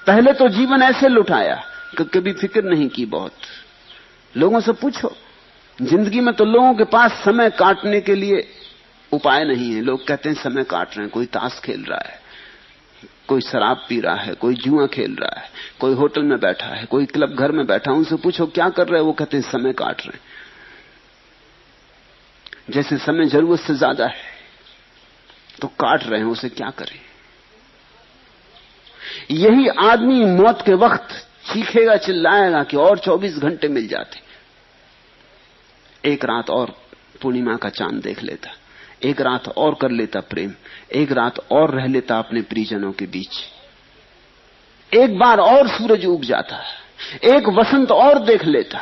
पहले तो जीवन ऐसे लुटाया कि कभी फिक्र नहीं की। बहुत लोगों से पूछो, जिंदगी में तो लोगों के पास समय काटने के लिए उपाय नहीं है। लोग कहते हैं समय काट रहे हैं, कोई ताश खेल रहा है, कोई शराब पी रहा है, कोई जुआ खेल रहा है, कोई होटल में बैठा है, कोई क्लब घर में बैठा। उनसे पूछो क्या कर रहे हैं, वो कहते हैं समय काट रहे हैं। जैसे समय जरूरत से ज्यादा है तो काट रहे हैं, उसे क्या करें। यही आदमी मौत के वक्त चीखेगा, चिल्लाएगा कि और 24 घंटे मिल जाते, एक रात और पूर्णिमा का चांद देख लेता, एक रात और कर लेता प्रेम, एक रात और रह लेता अपने परिजनों के बीच, एक बार और सूरज उग जाता, एक वसंत और देख लेता,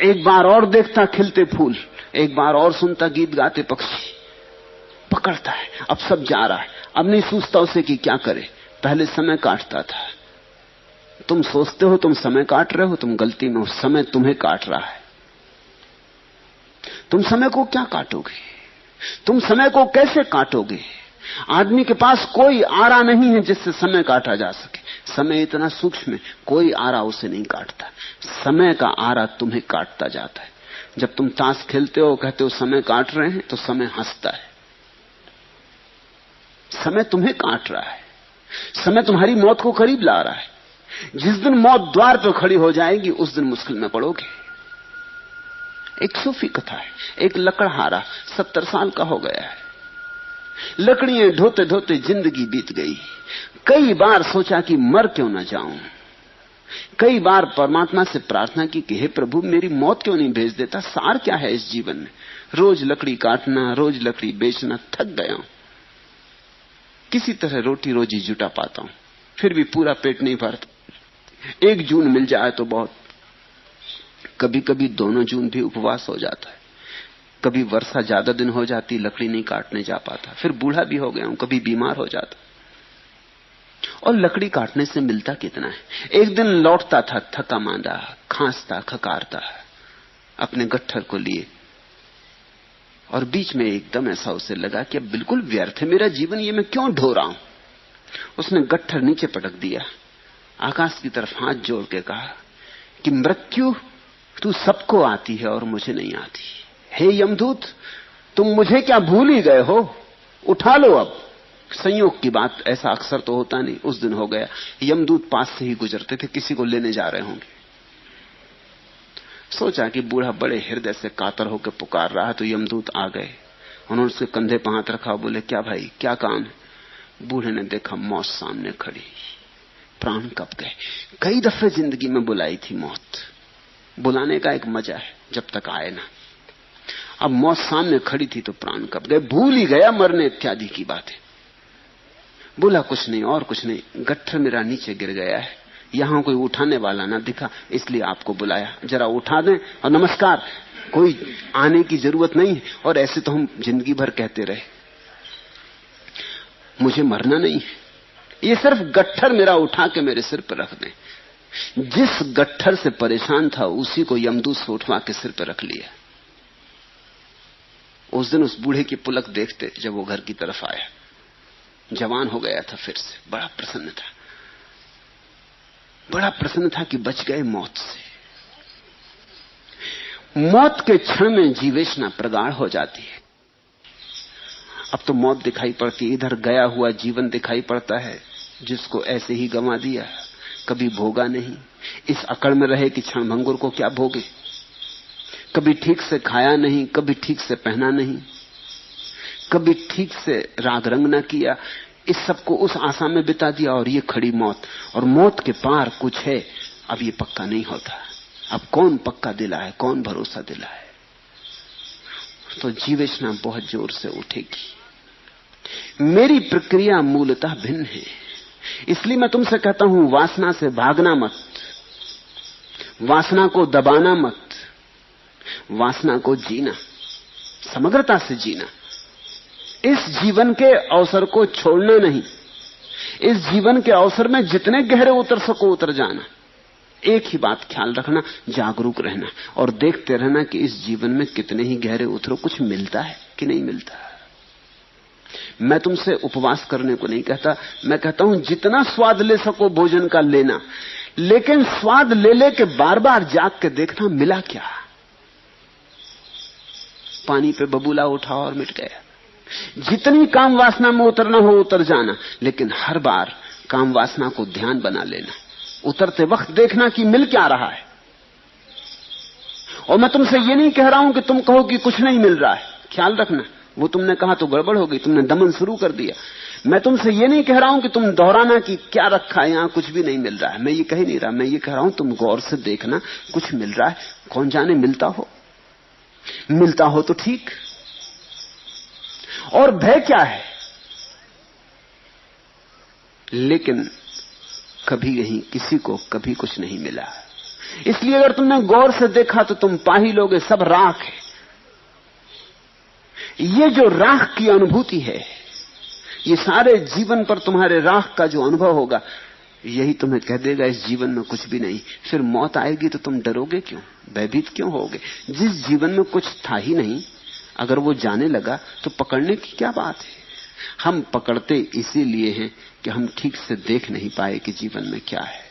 एक बार और देखता खिलते फूल, एक बार और सुनता गीत गाते पक्षी। पकड़ता है, अब सब जा रहा है, अब नहीं सोचता उसे कि क्या करे। पहले समय काटता था। तुम सोचते हो तुम समय काट रहे हो, तुम गलती में हो, समय तुम्हें काट रहा है। तुम समय को क्या काटोगे, तुम समय को कैसे काटोगे। आदमी के पास कोई आरा नहीं है जिससे समय काटा जा सके। समय इतना सूक्ष्म है, कोई आरा उसे नहीं काटता। समय का आरा तुम्हें काटता जाता है। जब तुम ताश खेलते हो, कहते हो समय काट रहे हैं, तो समय हंसता है। समय तुम्हें काट रहा है, समय तुम्हारी मौत को करीब ला रहा है। जिस दिन मौत द्वार पर खड़ी हो जाएगी, उस दिन मुश्किल में पड़ोगे। एक सूफी कथा है, एक लकड़हारा 70 साल का हो गया है। लकड़ियां ढोते ढोते जिंदगी बीत गई। कई बार सोचा कि मर क्यों ना जाऊं। कई बार परमात्मा से प्रार्थना की कि हे प्रभु, मेरी मौत क्यों नहीं भेज देता। सार क्या है इस जीवन में, रोज लकड़ी काटना, रोज लकड़ी बेचना, थक गया हूं। किसी तरह रोटी रोजी जुटा पाता हूं, फिर भी पूरा पेट नहीं भरता। एक जून मिल जाए तो बहुत। कभी कभी दोनों जून भी उपवास हो जाता है। कभी वर्षा ज्यादा दिन हो जाती, लकड़ी नहीं काटने जा पाता। फिर बूढ़ा भी हो गया हूं, कभी बीमार हो जाता। और लकड़ी काटने से मिलता कितना है। एक दिन लौटता था थका मांदा, खांसता खकारता अपने गट्ठर को लिए, और बीच में एकदम ऐसा उसे लगा कि अब बिल्कुल व्यर्थ है मेरा जीवन, ये मैं क्यों ढो रहा हूं। उसने गट्ठर नीचे पटक दिया, आकाश की तरफ हाथ जोड़ के कहा कि मृत्यु तू सबको आती है और मुझे नहीं आती। हे यमदूत, तुम मुझे क्या भूल ही गए हो, उठा लो अब। संयोग की बात, ऐसा अक्सर तो होता नहीं। उस दिन हो गया, यमदूत पास से ही गुजरते थे, किसी को लेने जा रहे होंगे। सोचा कि बूढ़ा बड़े हृदय से कातर होकर पुकार रहा है, तो यमदूत आ गए। उन्होंने उसके कंधे पर हाथ रखा, बोले क्या भाई, क्या काम है। बूढ़े ने देखा मौत सामने खड़ी, प्राण कब गए। कई दफे जिंदगी में बुलाई थी मौत, बुलाने का एक मजा है जब तक आए ना। अब मौत सामने खड़ी थी तो प्राण कब गए, भूल ही गया मरने इत्यादि की बातें। बोला कुछ नहीं और कुछ नहीं, गट्ठर मेरा नीचे गिर गया है, यहां कोई उठाने वाला ना दिखा, इसलिए आपको बुलाया, जरा उठा दें और नमस्कार। कोई आने की जरूरत नहीं है। और ऐसे तो हम जिंदगी भर कहते रहे मुझे मरना नहीं है, ये सिर्फ गट्ठर मेरा उठा के मेरे सिर पर रख दें। जिस गट्ठर से परेशान था उसी को यमदूत से उठवा के सिर पर रख लिया। उस दिन उस बूढ़े की पुलक देखते जब वो घर की तरफ आया, जवान हो गया था फिर से, बड़ा प्रसन्न था, बड़ा प्रसन्न था कि बच गए मौत से। मौत के क्षण में जीवेशना प्रगाढ़ हो जाती है। अब तो मौत दिखाई पड़ती, इधर गया हुआ जीवन दिखाई पड़ता है जिसको ऐसे ही गंवा दिया, कभी भोगा नहीं। इस अकड़ में रहे कि क्षण भंगुर को क्या भोगे। कभी ठीक से खाया नहीं, कभी ठीक से पहना नहीं, कभी ठीक से राग रंग ना किया। इस सबको उस आशा में बिता दिया, और ये खड़ी मौत। और मौत के पार कुछ है, अब ये पक्का नहीं होता। अब कौन पक्का दिलाए, कौन भरोसा दिलाए। तो जीवेशना बहुत जोर से उठेगी। मेरी प्रक्रिया मूलतः भिन्न है, इसलिए मैं तुमसे कहता हूं, वासना से भागना मत, वासना को दबाना मत, वासना को जीना, समग्रता से जीना। इस जीवन के अवसर को छोड़ना नहीं। इस जीवन के अवसर में जितने गहरे उतर सको उतर जाना। एक ही बात ख्याल रखना, जागरूक रहना और देखते रहना कि इस जीवन में कितने ही गहरे उतरो, कुछ मिलता है कि नहीं मिलता। मैं तुमसे उपवास करने को नहीं कहता, मैं कहता हूं जितना स्वाद ले सको भोजन का लेना, लेकिन स्वाद ले ले के बार बार जाग के देखना मिला क्या। पानी पे बबूला उठा और मिट गया। जितनी काम वासना में उतरना हो उतर जाना, लेकिन हर बार काम वासना को ध्यान बना लेना, उतरते वक्त देखना कि मिल क्या रहा है। और मैं तुमसे ये नहीं कह रहा हूं कि तुम कहो कि कुछ नहीं मिल रहा है, ख्याल रखना, वो तुमने कहा तो गड़बड़ हो गई, तुमने दमन शुरू कर दिया। मैं तुमसे ये नहीं कह रहा हूं कि तुम दोहराना कि क्या रखा है यहां, कुछ भी नहीं मिल रहा है, मैं ये कह ही नहीं रहा। मैं ये कह रहा हूं तुम गौर से देखना, कुछ मिल रहा है, कौन जाने मिलता हो तो ठीक। और भय क्या है, लेकिन कभी कहीं किसी को कभी कुछ नहीं मिला, इसलिए अगर तुमने गौर से देखा तो तुम पा ही लोगे सब राख है। ये जो राख की अनुभूति है, ये सारे जीवन पर तुम्हारे राख का जो अनुभव होगा, यही तुम्हें कह देगा इस जीवन में कुछ भी नहीं। फिर मौत आएगी तो तुम डरोगे क्यों, भयभीत क्यों होगे? जिस जीवन में कुछ था ही नहीं, अगर वो जाने लगा तो पकड़ने की क्या बात है। हम पकड़ते इसीलिए हैं कि हम ठीक से देख नहीं पाए कि जीवन में क्या है।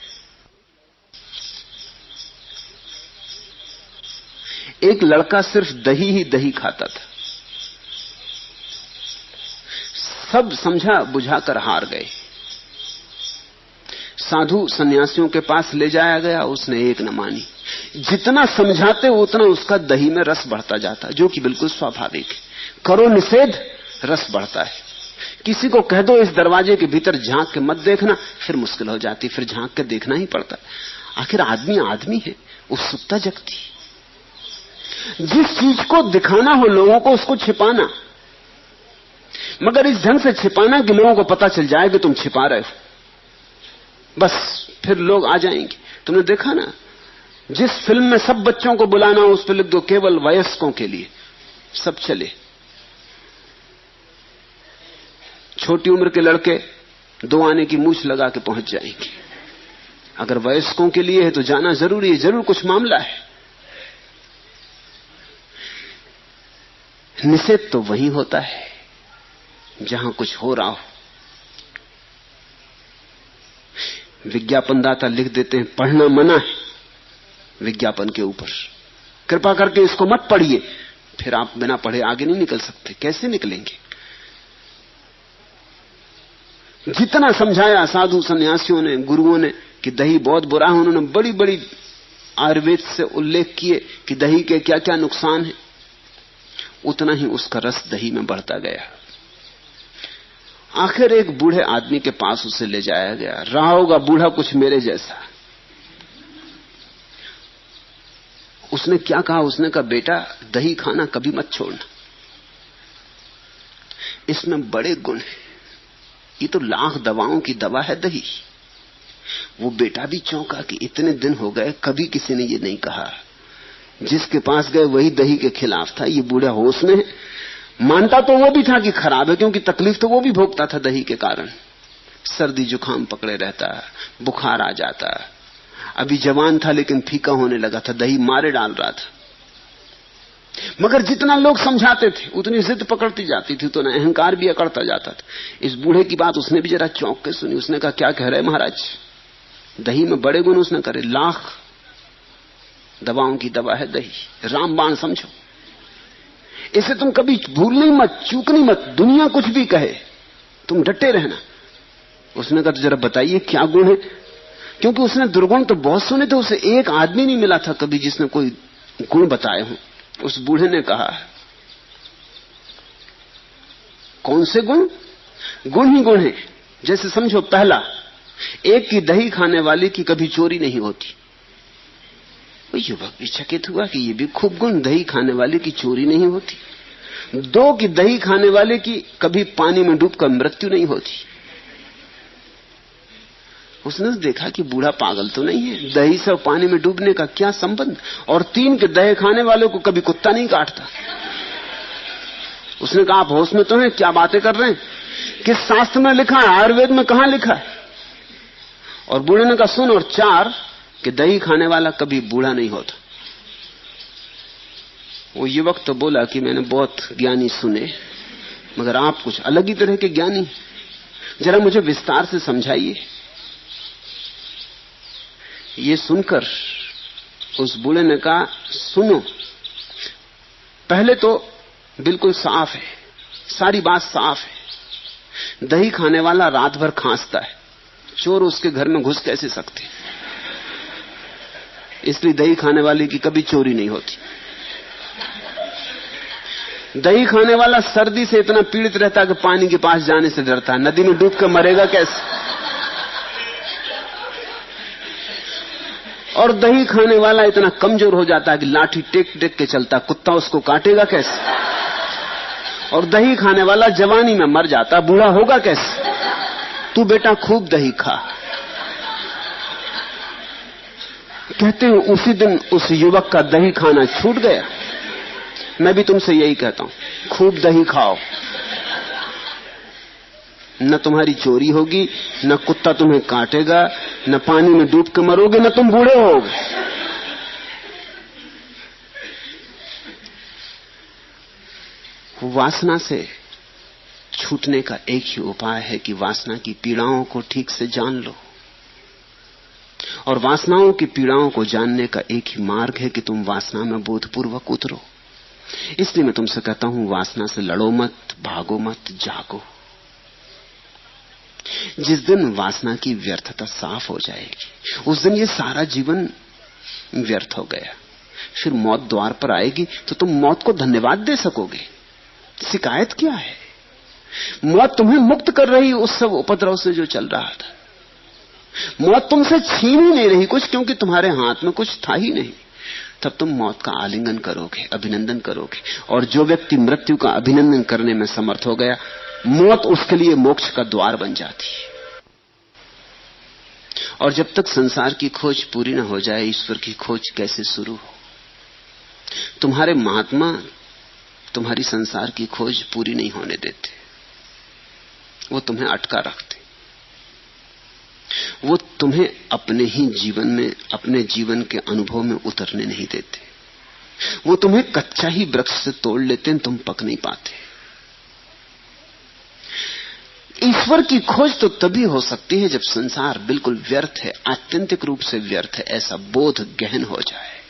एक लड़का सिर्फ दही ही दही खाता था, सब समझा बुझाकर हार गए। साधु सन्यासियों के पास ले जाया गया, उसने एक न मानी। जितना समझाते उतना उसका दही में रस बढ़ता जाता, जो कि बिल्कुल स्वाभाविक है। करो निषेध, रस बढ़ता है। किसी को कह दो इस दरवाजे के भीतर झांक के मत देखना, फिर मुश्किल हो जाती, फिर झांक के देखना ही पड़ता। आखिर आदमी आदमी है, उत्सुकता जगती। जिस चीज को दिखाना हो लोगों को, उसको छिपाना, मगर इस ढंग से छिपाना कि लोगों को पता चल जाए कि तुम छिपा रहे हो, बस फिर लोग आ जाएंगे। तुमने देखा ना, जिस फिल्म में सब बच्चों को बुलाना हो उस पर लिख दो केवल वयस्कों के लिए, सब चले। छोटी उम्र के लड़के 2 आने की मूछ लगा के पहुंच जाएंगे। अगर वयस्कों के लिए है तो जाना जरूरी है, जरूर कुछ मामला है। निषेध तो वही होता है जहां कुछ हो रहा हो। विज्ञापनदाता लिख देते हैं पढ़ना मना है विज्ञापन के ऊपर, कृपा करके इसको मत पढ़िए। फिर आप बिना पढ़े आगे नहीं निकल सकते। कैसे निकलेंगे? जितना समझाया साधु सन्यासियों ने, गुरुओं ने कि दही बहुत बुरा है, उन्होंने बड़ी बड़ी आयुर्वेद से उल्लेख किए कि दही के क्या क्या नुकसान है, उतना ही उसका रस दही में बढ़ता गया। आखिर एक बूढ़े आदमी के पास उसे ले जाया गया। रहा होगा बूढ़ा कुछ मेरे जैसा। उसने क्या कहा? उसने कहा बेटा दही खाना कभी मत छोड़ना, इसमें बड़े गुण हैं, ये तो लाख दवाओं की दवा है दही। वो बेटा भी चौंका कि इतने दिन हो गए कभी किसी ने ये नहीं कहा। जिसके पास गए वही दही के खिलाफ था। ये बूढ़ा होश में है। मानता तो वो भी था कि खराब है, क्योंकि तकलीफ तो वो भी भोगता था दही के कारण। सर्दी जुकाम पकड़े रहता, बुखार आ जाता। अभी जवान था लेकिन फीका होने लगा था, दही मारे डाल रहा था। मगर जितना लोग समझाते थे उतनी जिद पकड़ती जाती थी, तो अहंकार भी अकड़ता जाता था। इस बूढ़े की बात उसने भी जरा चौंक के सुनी। उसने कहा क्या कह रहे महाराज, दही में बड़े गुण? उसने करे लाख दवाओं की दवा है दही, रामबाण समझो। इसे तुम कभी भूलनी मत, चूकनी मत, दुनिया कुछ भी कहे तुम डटे रहना। उसने कहा तो जरा बताइए क्या गुण है, क्योंकि उसने दुर्गुण तो बहुत सुने थे, उसे एक आदमी नहीं मिला था कभी जिसने कोई गुण बताए हों। उस बूढ़े ने कहा कौन से गुण? गुण ही गुण है। जैसे समझो, पहला, एक की दही खाने वाले की कभी चोरी नहीं होती। वो युवक भी चकित हुआ कि ये भी खूब गुण, दही खाने वाले की चोरी नहीं होती। 2 की दही खाने वाले की कभी पानी में डूबकर मृत्यु नहीं होती। उसने देखा कि बूढ़ा पागल तो नहीं है, दही से पानी में डूबने का क्या संबंध। और 3 के दही खाने वालों को कभी कुत्ता नहीं काटता। उसने कहा आप होश में तो हैं, क्या बातें कर रहे हैं, किस शास्त्र में लिखा है, आयुर्वेद में कहां लिखा है? और बूढ़े ने कहा सुन, और 4 कि दही खाने वाला कभी बूढ़ा नहीं होता। वो युवक तो बोला कि मैंने बहुत ज्ञानी सुने, मगर आप कुछ अलग ही तरह के ज्ञानी। जरा मुझे विस्तार से समझाइए। ये सुनकर उस बूढ़े ने कहा, सुनो, पहले तो बिल्कुल साफ है, सारी बात साफ है। दही खाने वाला रात भर खांसता है, चोर उसके घर में घुस कैसे सकते? इसलिए दही खाने वाले की कभी चोरी नहीं होती। दही खाने वाला सर्दी से इतना पीड़ित रहता है कि पानी के पास जाने से डरता है। नदी में डूब कर मरेगा कैसे? और दही खाने वाला इतना कमजोर हो जाता है कि लाठी टेक टेक के चलता, कुत्ता उसको काटेगा कैसे? और दही खाने वाला जवानी में मर जाता, बूढ़ा होगा कैसे? तू बेटा खूब दही खा। कहते हैं उसी दिन उस युवक का दही खाना छूट गया। मैं भी तुमसे यही कहता हूं, खूब दही खाओ, न तुम्हारी चोरी होगी, न कुत्ता तुम्हें काटेगा, न पानी में डूब के मरोगे, न तुम बूढ़े होगे। वासना से छूटने का एक ही उपाय है कि वासना की पीड़ाओं को ठीक से जान लो। और वासनाओं की पीड़ाओं को जानने का एक ही मार्ग है कि तुम वासना में बोधपूर्वक उतरो। इसलिए मैं तुमसे कहता हूं, वासना से लड़ो मत, भागो मत, जागो। जिस दिन वासना की व्यर्थता साफ हो जाएगी, उस दिन ये सारा जीवन व्यर्थ हो गया। फिर मौत द्वार पर आएगी तो तुम मौत को धन्यवाद दे सकोगे। शिकायत क्या है? मौत तुम्हें मुक्त कर रही उस सब उपद्रव से जो चल रहा था। मौत तुमसे छीन ही नहीं रही कुछ, क्योंकि तुम्हारे हाथ में कुछ था ही नहीं। तब तुम मौत का आलिंगन करोगे, अभिनंदन करोगे। और जो व्यक्ति मृत्यु का अभिनंदन करने में समर्थ हो गया, मौत उसके लिए मोक्ष का द्वार बन जाती है। और जब तक संसार की खोज पूरी न हो जाए, ईश्वर की खोज कैसे शुरू हो? तुम्हारे महात्मा तुम्हारी संसार की खोज पूरी नहीं होने देते, वो तुम्हें अटका रखते। वो तुम्हें अपने ही जीवन में, अपने जीवन के अनुभव में उतरने नहीं देते। वो तुम्हें कच्चा ही वृक्ष से तोड़ लेते हैं, तुम पक नहीं पाते। ईश्वर की खोज तो तभी हो सकती है जब संसार बिल्कुल व्यर्थ है, आत्यंतिक रूप से व्यर्थ है, ऐसा बोध गहन हो जाए।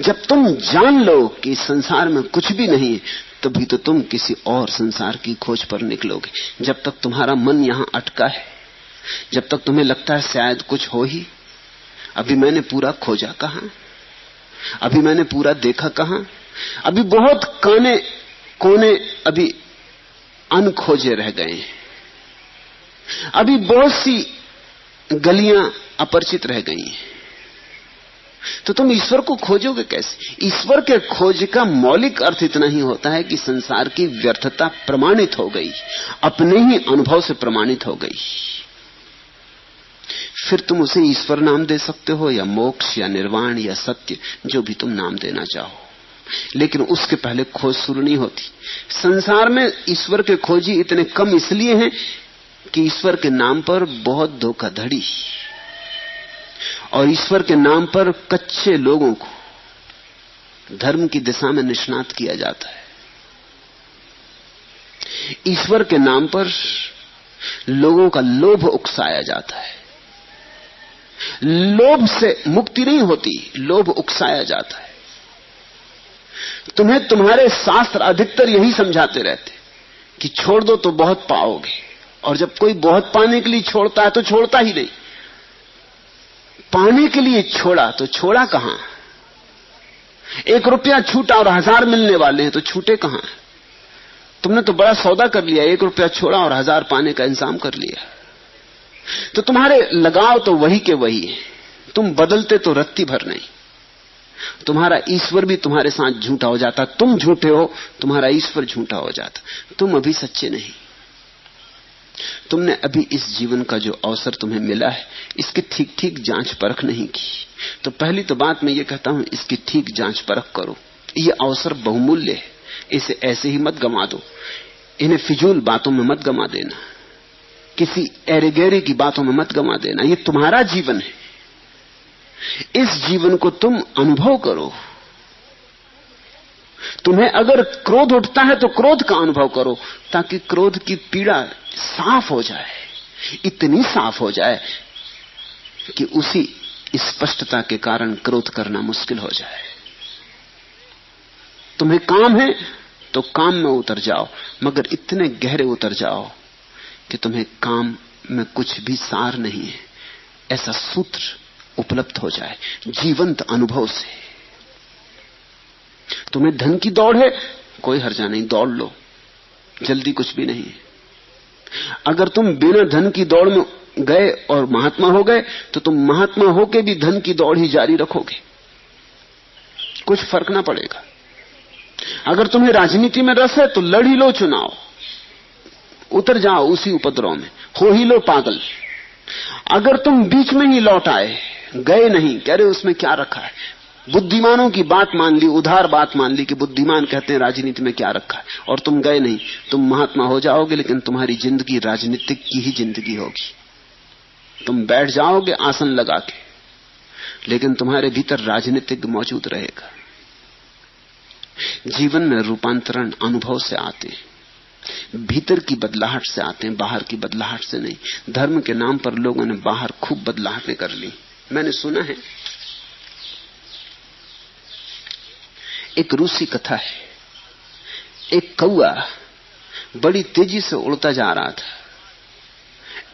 जब तुम जान लो कि संसार में कुछ भी नहीं है, तभी तो तुम किसी और संसार की खोज पर निकलोगे। जब तक तुम्हारा मन यहां अटका है, जब तक तुम्हें लगता है शायद कुछ हो ही, अभी मैंने पूरा खोजा कहां, अभी मैंने पूरा देखा कहां, अभी बहुत काने कोने अभी अनखोजे रह गए हैं, अभी बहुत सी गलियां अपरिचित रह गई हैं। तो तुम ईश्वर को खोजोगे कैसे? ईश्वर के खोज का मौलिक अर्थ इतना ही होता है कि संसार की व्यर्थता प्रमाणित हो गई, अपने ही अनुभव से प्रमाणित हो गई। फिर तुम उसे ईश्वर नाम दे सकते हो, या मोक्ष, या निर्वाण, या सत्य, जो भी तुम नाम देना चाहो। लेकिन उसके पहले खोज शुरू नहीं होती। संसार में ईश्वर के खोजी इतने कम इसलिए हैं कि ईश्वर के नाम पर बहुत धोखाधड़ी, और ईश्वर के नाम पर कच्चे लोगों को धर्म की दिशा में निष्णात किया जाता है। ईश्वर के नाम पर लोगों का लोभ उकसाया जाता है। लोभ से मुक्ति नहीं होती, लोभ उकसाया जाता है। तुम्हें तुम्हारे शास्त्र अधिकतर यही समझाते रहते कि छोड़ दो तो बहुत पाओगे, और जब कोई बहुत पाने के लिए छोड़ता है तो छोड़ता ही नहीं। पाने के लिए छोड़ा तो छोड़ा कहां? 1 रुपया छूटा और 1000 मिलने वाले हैं, तो छूटे कहां? तुमने तो बड़ा सौदा कर लिया, 1 रुपया छोड़ा और 1000 पाने का इंतजाम कर लिया। तो तुम्हारे लगाव तो वही के वही है, तुम बदलते तो रत्ती भर नहीं। तुम्हारा ईश्वर भी तुम्हारे साथ झूठा हो जाता, तुम झूठे हो, तुम्हारा ईश्वर झूठा हो जाता। तुम अभी सच्चे नहीं। तुमने अभी इस जीवन का जो अवसर तुम्हें मिला है, इसकी ठीक ठीक जांच परख नहीं की। तो पहली तो बात मैं ये कहता हूं, इसकी ठीक जांच परख करो। ये अवसर बहुमूल्य है, इसे ऐसे ही मत गंवा दो। इन्हें फिजूल बातों में मत गंवा देना, किसी एरेगेरे की बातों में मत गंवा देना। ये तुम्हारा जीवन है, इस जीवन को तुम अनुभव करो। तुम्हें अगर क्रोध उठता है तो क्रोध का अनुभव करो, ताकि क्रोध की पीड़ा साफ हो जाए, इतनी साफ हो जाए कि उसी स्पष्टता के कारण क्रोध करना मुश्किल हो जाए। तुम्हें काम है तो काम में उतर जाओ, मगर इतने गहरे उतर जाओ कि तुम्हें काम में कुछ भी सार नहीं है, ऐसा सूत्र उपलब्ध हो जाए जीवंत अनुभव से। तुम्हें धन की दौड़ है, कोई हर्जा नहीं, दौड़ लो, जल्दी कुछ भी नहीं है। अगर तुम बिना धन की दौड़ में गए और महात्मा हो गए तो तुम महात्मा होके भी धन की दौड़ ही जारी रखोगे, कुछ फर्क ना पड़ेगा। अगर तुम्हें राजनीति में रस है तो लड़ ही लो चुनाव, उतर जाओ उसी उपद्रव में, हो ही लो पागल। अगर तुम बीच में ही लौट आए, गए नहीं, कह रहे उसमें क्या रखा है, बुद्धिमानों की बात मान ली, उधार बात मान ली कि बुद्धिमान कहते हैं राजनीति में क्या रखा है, और तुम गए नहीं, तुम महात्मा हो जाओगे, लेकिन तुम्हारी जिंदगी राजनीतिक की ही जिंदगी होगी। तुम बैठ जाओगे आसन लगा के, लेकिन तुम्हारे भीतर राजनीतिक मौजूद रहेगा। जीवन में रूपांतरण अनुभव से आते हैं, भीतर की बदलाहट से आते हैं, बाहर की बदलाहट से नहीं। धर्म के नाम पर लोगों ने बाहर खूब बदलाहटें कर ली। मैंने सुना है, एक रूसी कथा है, एक कौआ बड़ी तेजी से उड़ता जा रहा था।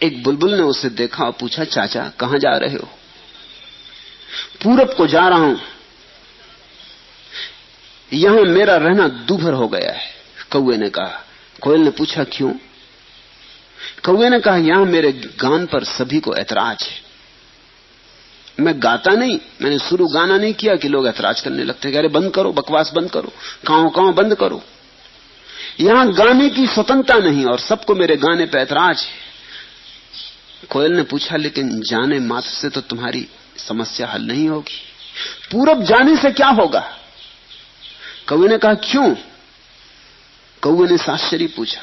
एक बुलबुल ने उसे देखा और पूछा, चाचा कहां जा रहे हो? पूरब को जा रहा हूं, यहां मेरा रहना दूभर हो गया है, कौए ने कहा। कोयल ने पूछा क्यों? कौए ने कहा, यहां मेरे गान पर सभी को ऐतराज है। मैं गाता नहीं, मैंने शुरू गाना नहीं किया कि लोग ऐतराज करने लगते, अरे बंद करो, बकवास बंद करो, कांव बंद करो। यहां गाने की स्वतंत्रता नहीं और सबको मेरे गाने पे ऐतराज है। कोयल ने पूछा, लेकिन जाने मात्र से तो तुम्हारी समस्या हल नहीं होगी, पूरब जाने से क्या होगा? कौए ने कहा, क्यों? कौए ने आश्चर्य पूछा,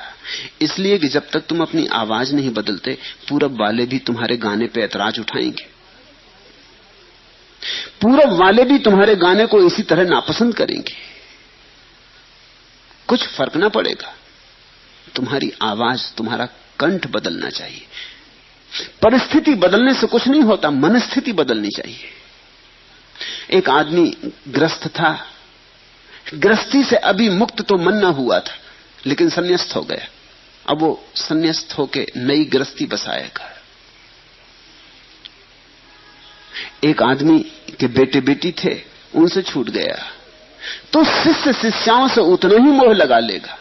इसलिए कि जब तक तुम अपनी आवाज नहीं बदलते, पूरब वाले भी तुम्हारे गाने पे ऐतराज उठाएंगे। पूरब वाले भी तुम्हारे गाने को इसी तरह नापसंद करेंगे, कुछ फर्क ना पड़ेगा। तुम्हारी आवाज, तुम्हारा कंठ बदलना चाहिए। परिस्थिति बदलने से कुछ नहीं होता, मनस्थिति बदलनी चाहिए। एक आदमी ग्रस्त था, ग्रस्ती से अभी मुक्त तो मन न हुआ था, लेकिन संन्यास्त हो गया। अब वो संन्यास्त होके नई ग्रस्ती बसाएगा। एक आदमी के बेटे बेटी थे, उनसे छूट गया, तो शिष्य शिष्याओं से उतना ही मोह लगा लेगा,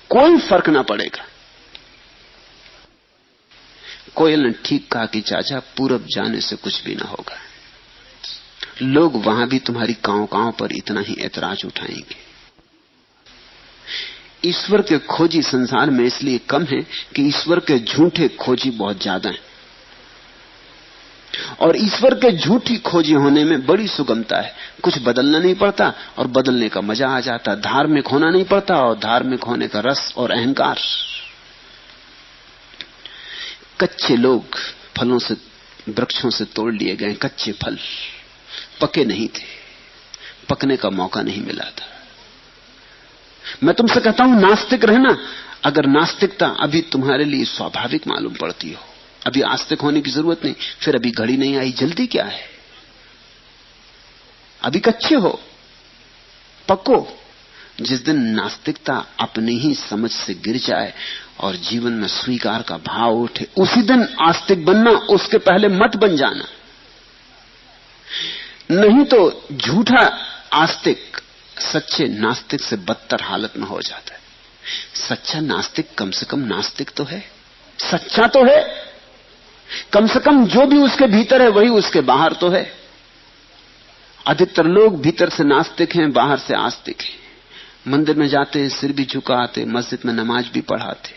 कोई फर्क ना पड़ेगा। कोयल ने ठीक कहा कि चाचा पूरब जाने से कुछ भी ना होगा, लोग वहां भी तुम्हारी कांव पर इतना ही ऐतराज उठाएंगे। ईश्वर के खोजी संसार में इसलिए कम है कि ईश्वर के झूठे खोजी बहुत ज्यादा हैं, और ईश्वर के झूठी खोजी होने में बड़ी सुगमता है। कुछ बदलना नहीं पड़ता और बदलने का मजा आ जाता, धार्मिक होना नहीं पड़ता और धार्मिक होने का रस और अहंकार। कच्चे लोग फलों से, वृक्षों से तोड़ लिए गए, कच्चे फल पके नहीं थे, पकने का मौका नहीं मिला था। मैं तुमसे कहता हूं नास्तिक रहना। अगर नास्तिकता अभी तुम्हारे लिए स्वाभाविक मालूम पड़ती हो, अभी आस्तिक होने की जरूरत नहीं, फिर अभी घड़ी नहीं आई, जल्दी क्या है? अभी कच्चे हो, पको। जिस दिन नास्तिकता अपनी ही समझ से गिर जाए और जीवन में स्वीकार का भाव उठे, उसी दिन आस्तिक बनना, उसके पहले मत बन जाना। नहीं तो झूठा आस्तिक सच्चे नास्तिक से बदतर हालत में हो जाता है। सच्चा नास्तिक कम से कम नास्तिक तो है, सच्चा तो है, कम से कम जो भी उसके भीतर है वही उसके बाहर तो है। अधिकतर लोग भीतर से नास्तिक हैं, बाहर से आस्तिक हैं। मंदिर में जाते हैं, सिर भी झुकाते, मस्जिद में नमाज भी पढ़ाते,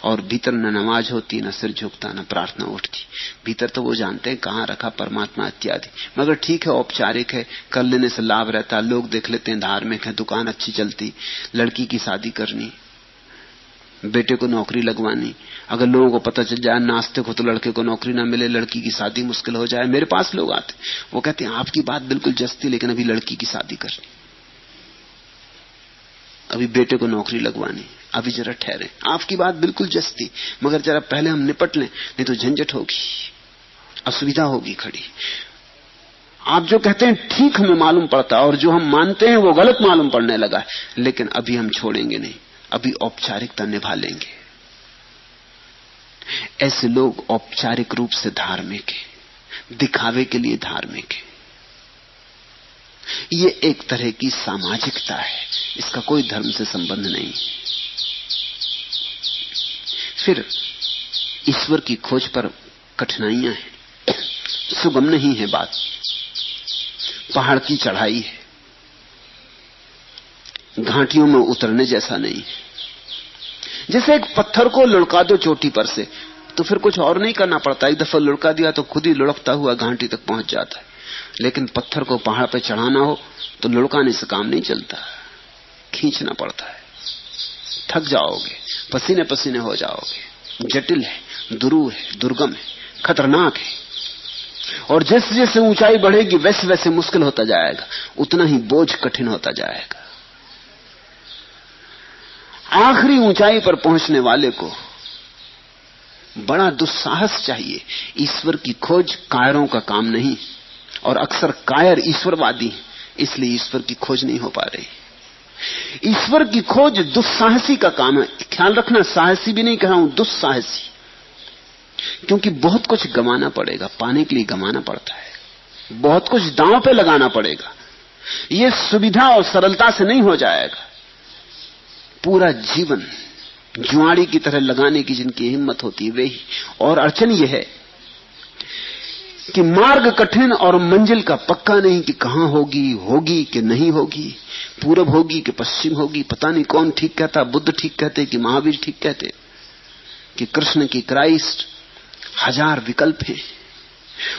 और भीतर न नमाज होती, न सिर झुकता, न प्रार्थना उठती। भीतर तो वो जानते हैं कहां रखा परमात्मा इत्यादि। मगर ठीक है, औपचारिक है, कर लेने से लाभ रहता, लोग देख लेते हैं, धार्मिक है, दुकान अच्छी चलती, लड़की की शादी करनी, बेटे को नौकरी लगवानी। अगर लोगों को पता चल जाए नास्तिक हो तो लड़के को नौकरी ना मिले, लड़की की शादी मुश्किल हो जाए। मेरे पास लोग आते, वो कहते हैं आपकी बात बिल्कुल जस्ती, लेकिन अभी लड़की की शादी करनी। अभी बेटे को नौकरी लगवानी, अभी जरा ठहरे, आपकी बात बिल्कुल जस्ती, मगर जरा पहले हम निपट लें, नहीं तो झंझट होगी, असुविधा होगी खड़ी। आप जो कहते हैं ठीक हमें मालूम पड़ता है, और जो हम मानते हैं वो गलत मालूम पड़ने लगा है, लेकिन अभी हम छोड़ेंगे नहीं, अभी औपचारिकता निभा लेंगे। ऐसे लोग औपचारिक रूप से धार्मिक हैं, दिखावे के लिए धार्मिक हैं। ये एक तरह की सामाजिकता है, इसका कोई धर्म से संबंध नहीं। फिर ईश्वर की खोज पर कठिनाइयां हैं, सुगम नहीं है बात, पहाड़ की चढ़ाई है, घाटियों में उतरने जैसा नहीं। जैसे एक पत्थर को लुढ़का दो चोटी पर से तो फिर कुछ और नहीं करना पड़ता, एक दफा लुढ़का दिया तो खुद ही लुढ़कता हुआ घाटी तक पहुंच जाता है। लेकिन पत्थर को पहाड़ पर चढ़ाना हो तो लुढ़काने से काम नहीं चलता, खींचना पड़ता है, थक जाओगे, पसीने पसीने हो जाओगे। जटिल है, दुरूह है, दुर्गम है, खतरनाक है, और जैसे जैसे ऊंचाई बढ़ेगी वैसे वैसे मुश्किल होता जाएगा, उतना ही बोझ कठिन होता जाएगा। आखिरी ऊंचाई पर पहुंचने वाले को बड़ा दुस्साहस चाहिए। ईश्वर की खोज कायरों का काम नहीं, और अक्सर कायर ईश्वरवादी हैं, इसलिए ईश्वर की खोज नहीं हो पा रही। ईश्वर की खोज दुस्साहसी का काम है। ख्याल रखना, साहसी भी नहीं कह रहा हूं, दुस्साहसी, क्योंकि बहुत कुछ गंवाना पड़ेगा, पाने के लिए गंवाना पड़ता है, बहुत कुछ दांव पे लगाना पड़ेगा। यह सुविधा और सरलता से नहीं हो जाएगा। पूरा जीवन जुआड़ी की तरह लगाने की जिनकी हिम्मत होती है वे ही। और अड़चन यह है कि मार्ग कठिन और मंजिल का पक्का नहीं कि कहां होगी, होगी कि नहीं होगी, पूरब होगी कि पश्चिम होगी, पता नहीं कौन ठीक कहता, बुद्ध ठीक कहते कि महावीर ठीक कहते कि कृष्ण की क्राइस्ट। हजार विकल्प हैं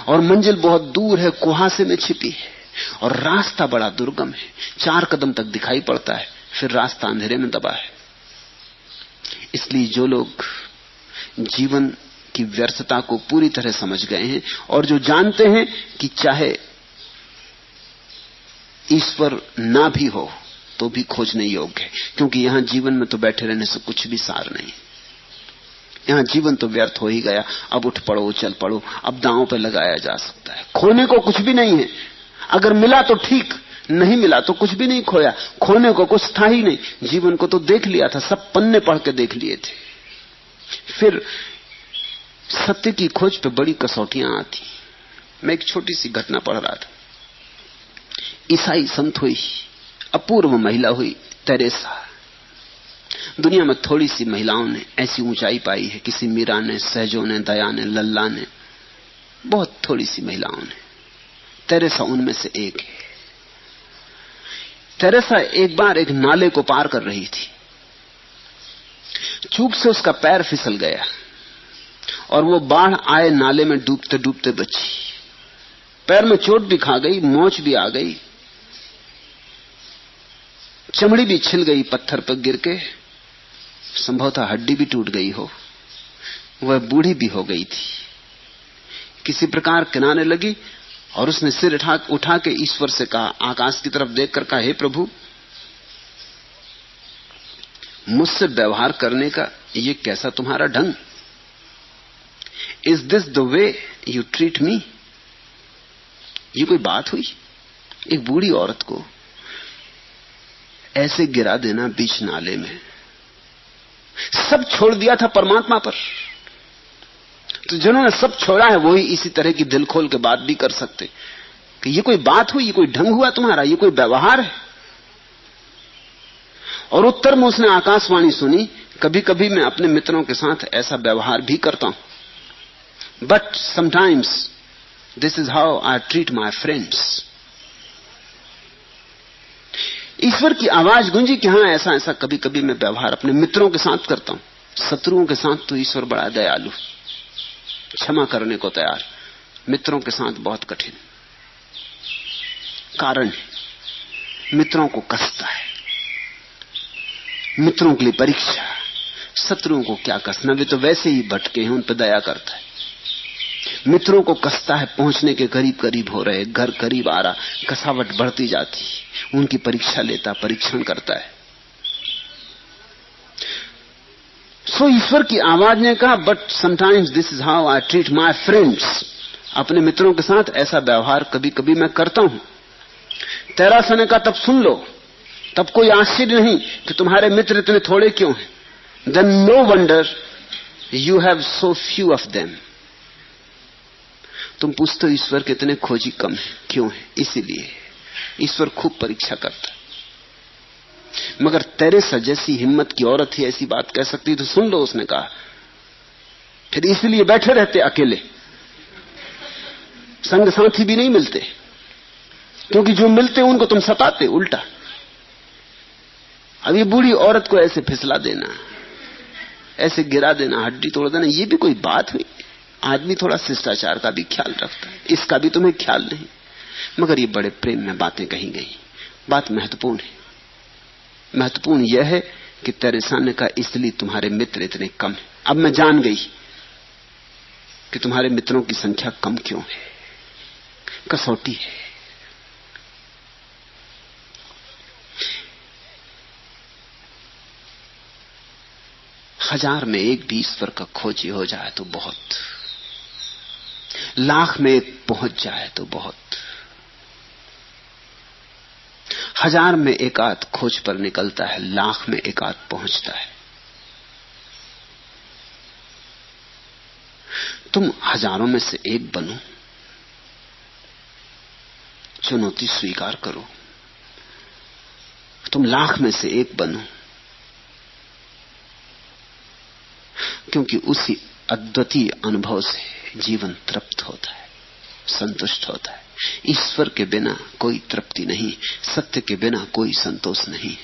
और मंजिल बहुत दूर है, कुहासे में छिपी है, और रास्ता बड़ा दुर्गम है, 4 कदम तक दिखाई पड़ता है, फिर रास्ता अंधेरे में दबा है। इसलिए जो लोग जीवन की व्यर्थता को पूरी तरह समझ गए हैं और जो जानते हैं कि चाहे ईश्वर ना भी हो तो भी खोजने योग्य है, क्योंकि यहां जीवन में तो बैठे रहने से कुछ भी सार नहीं, यहां जीवन तो व्यर्थ हो ही गया। अब उठ पड़ो, चल पड़ो, अब दांव पे लगाया जा सकता है। खोने को कुछ भी नहीं है, अगर मिला तो ठीक, नहीं मिला तो कुछ भी नहीं खोया। खोने को कुछ था ही नहीं, जीवन को तो देख लिया था, सब पन्ने पढ़ के देख लिए थे। फिर सत्य की खोज पे बड़ी कसौटियां आती। मैं एक छोटी सी घटना पढ़ रहा था। ईसाई संत हुई, अपूर्व महिला हुई, तेरेसा। दुनिया में थोड़ी सी महिलाओं ने ऐसी ऊंचाई पाई है, किसी मीरा ने, सहजों ने, दया ने, लल्ला ने, बहुत थोड़ी सी महिलाओं ने। तेरेसा उनमें से एक है। तेरेसा एक बार एक नाले को पार कर रही थी, चूक से उसका पैर फिसल गया और वो बाढ़ आए नाले में डूबते डूबते बची। पैर में चोट भी खा गई, मोच भी आ गई, चमड़ी भी छिल गई पत्थर पर गिर के, संभवतः हड्डी भी टूट गई हो। वह बूढ़ी भी हो गई थी। किसी प्रकार किनारे लगी और उसने सिर उठा के ईश्वर से कहा, आकाश की तरफ देखकर कहा, हे प्रभु, मुझसे व्यवहार करने का ये कैसा तुम्हारा ढंग? Is this the way you treat me? ये कोई बात हुई? एक बूढ़ी औरत को ऐसे गिरा देना बीच नाले में। सब छोड़ दिया था परमात्मा पर, तो जिन्होंने सब छोड़ा है वही इसी तरह की दिल खोल के बात भी कर सकते कि ये कोई बात हुई, ये कोई ढंग हुआ तुम्हारा, ये कोई व्यवहार है? और उत्तर में उसने आकाशवाणी सुनी, कभी कभी मैं अपने मित्रों के साथ ऐसा व्यवहार भी करता हूं, but sometimes this is how I treat my friends. ईश्वर की आवाज गूंजी कि हां, ऐसा ऐसा कभी कभी मैं व्यवहार अपने मित्रों के साथ करता हूं। शत्रुओं के साथ तो ईश्वर बड़ा दयालु, क्षमा करने को तैयार, मित्रों के साथ बहुत कठिन। कारण मित्रों को कसता है, मित्रों के लिए परीक्षा। शत्रुओं को क्या कसना, वे तो वैसे ही भटके हैं, उन पर दया करता है। मित्रों को कसता है, पहुंचने के करीब करीब हो रहे, घर करीब आ रहा, कसावट बढ़ती जाती, उनकी परीक्षा लेता, परीक्षण करता है। सो ईश्वर की आवाज ने कहा, but sometimes this is how I treat my friends. अपने मित्रों के साथ ऐसा व्यवहार कभी कभी मैं करता हूं। तैरासा ने कहा, तब सुन लो, तब कोई आश्चर्य नहीं कि तुम्हारे मित्र इतने थोड़े क्यों हैं। Then no wonder you have so few of them. तुम पूछते हो ईश्वर के इतने खोजी कम है, क्यों है? इसीलिए ईश्वर खूब परीक्षा करता है। मगर तेरे सा जैसी हिम्मत की औरत ही ऐसी बात कह सकती, तो सुन लो, उसने कहा। फिर इसलिए बैठे रहते अकेले, संग साथी भी नहीं मिलते, क्योंकि जो मिलते उनको तुम सताते उल्टा। अब ये बूढ़ी औरत को ऐसे फिसला देना, ऐसे गिरा देना, हड्डी तोड़ देना, ये भी कोई बात हुई? आदमी थोड़ा शिष्टाचार का भी ख्याल रखता है, इसका भी तुम्हें ख्याल नहीं। मगर ये बड़े प्रेम में बातें कही गई। बात महत्वपूर्ण है। महत्वपूर्ण यह है कि तेरेसा ने कहा, इसलिए तुम्हारे मित्र इतने कम हैं। अब मैं जान गई कि तुम्हारे मित्रों की संख्या कम क्यों है। कसौटी है। हजार में एक भी ईश्वर का खोजी हो जाए तो बहुत, लाख में एक पहुंच जाए तो बहुत, हजार में एक आध खोज पर निकलता है, लाख में एक आध पहुंचता है। तुम हजारों में से एक बनो, चुनौती स्वीकार करो। तुम लाख में से एक बनो, क्योंकि उसी अद्वितीय अनुभव से जीवन तृप्त होता है, संतुष्ट होता है। ईश्वर के बिना कोई तृप्ति नहीं, सत्य के बिना कोई संतोष नहीं।